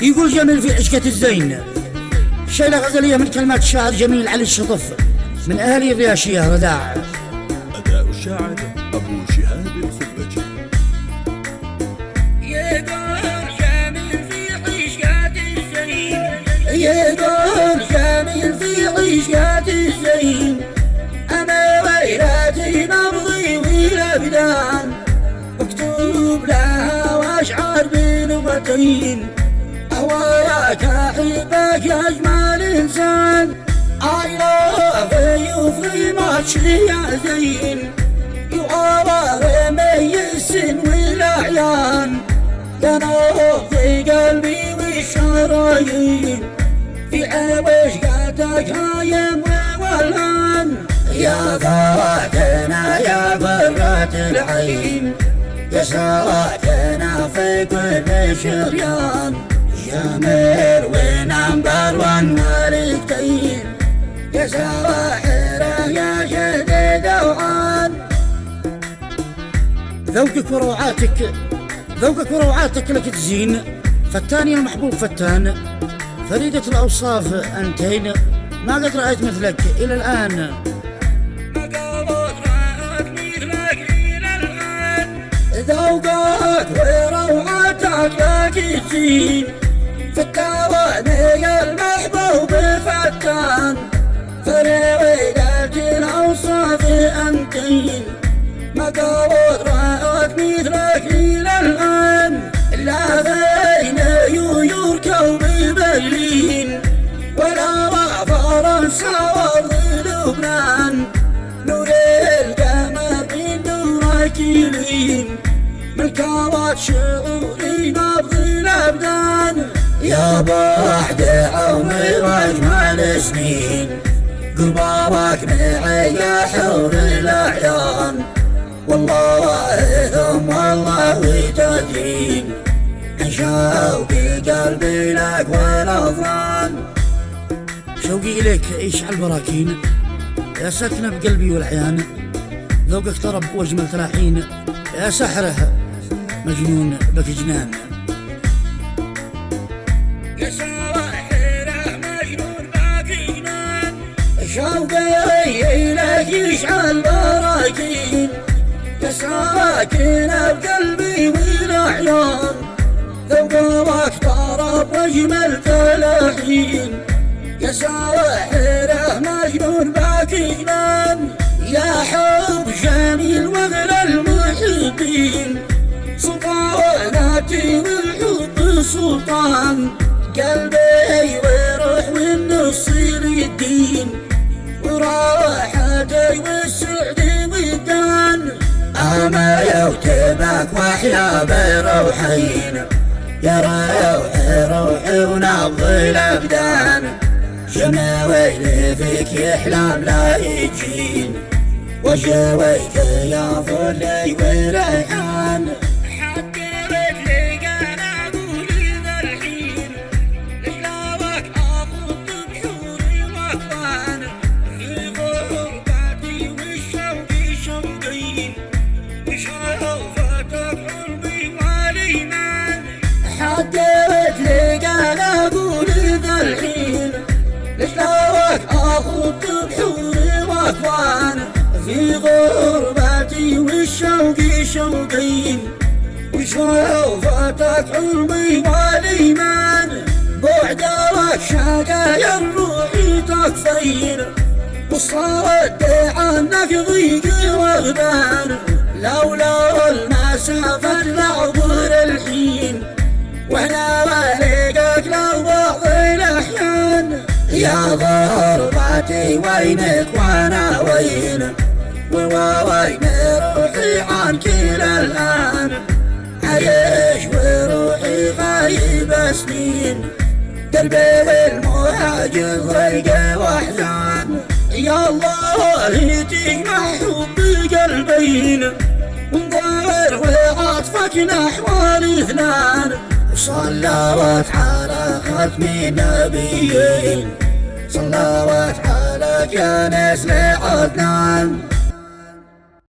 يقول جميل في عشقة الزين. شيلة غزلية من كلمات الشاعر جميل علي الشطف من أهالي الرياشية رداع. أداء الشاعر أبو شهاب الخبجي. يقول جميل في عشقة الزين، يقول جميل في عشقة الزين، أنا ويلاتي نبضي والأبدان، مكتوب لها وأشعر بلغتين، أهواك أحبك يا أجمل إنسان. I love you very much يا زين، you are ميس والأعيان، يا نور في قلبي والشرايين، في عوشقتك هايم والهان، يا ذاتنا يا برة العين، يا ساكنة في كل شريان، جميل ونمبر ون مالكتين، يا سواحره يا جديد وعان. ذوقك وروعاتك لك تزين، فتاني المحبوب فتان، فريدة الأوصاف أنتين، ما قد رأيت مثلك إلى الآن. ذوقك وروعاتك لك تزين، فتاواني المحبوب فتان، فريدة الأوصاف أنتين، ما قد رأيت مثلك إلى الآن. لا بين نيويورك وبرلين، ولا فرنسا ولبنان، نور القمر من نورك يلين، ملكوات شعوري نبض الأبدان، يا بعد عمري وأجمل سنين، قربك معي يا حور الأعيان، والله ثم والله تدرين، عن شوقي قلبي لك والأظلام. شوقي إليك يشعل براكين، يا ساكنة بقلبي والعيان، ذوقك طرب واجمل تلاحين، يا سحره مجنون بك جنان، يا سواحره مجنون بك جنان، شوقي إليك يشعل براكين، يا ساكنة بقلبي والأعيان، ذوقك طرب واجمل تلاحين، يا سواحره مجنون بك جنان، يا حب جميل واغلى المحبين، سلطاناتي والحب سلطان، قلبي وروح والنصير الدين، وراحتي والسعد والدان، أما يوتبك واحيا بروحين، يا روحي ونبض الأبدان، جماويلي فيك يحلم لا يجين، وجويك يا ظلي وريحان. حكيت لك أنا أقول ذا الحين، لجلاوك أخض بحوري وأكوان، في غربتي والشوق شوقين، وشوفتك قلبي والإيمان. حكيت لك أنا أقول ذا الحين، لجلاوك أخض بحوري وأكوان، في غربتي والشوق شوقين، وشوفتك حلمي والإيمان. بعدك شقايا الروح تكفين، وصارت عنك ضيق وغبان، لولا المسافة لعبر الحين، وانا ولقاك لو بعض الأحيان. يا غربتي وينك وانا وين، ووين روحي عنك الآن، عايش وروحي غايب سنين، قلبي المهاجر ضيق واحزان. يا الله تجمع حب قلبين، ونظهر وعطفك نحو الاثنان، وصلوات على ختم النبيين، صلوات عليك يا نسل عدنان.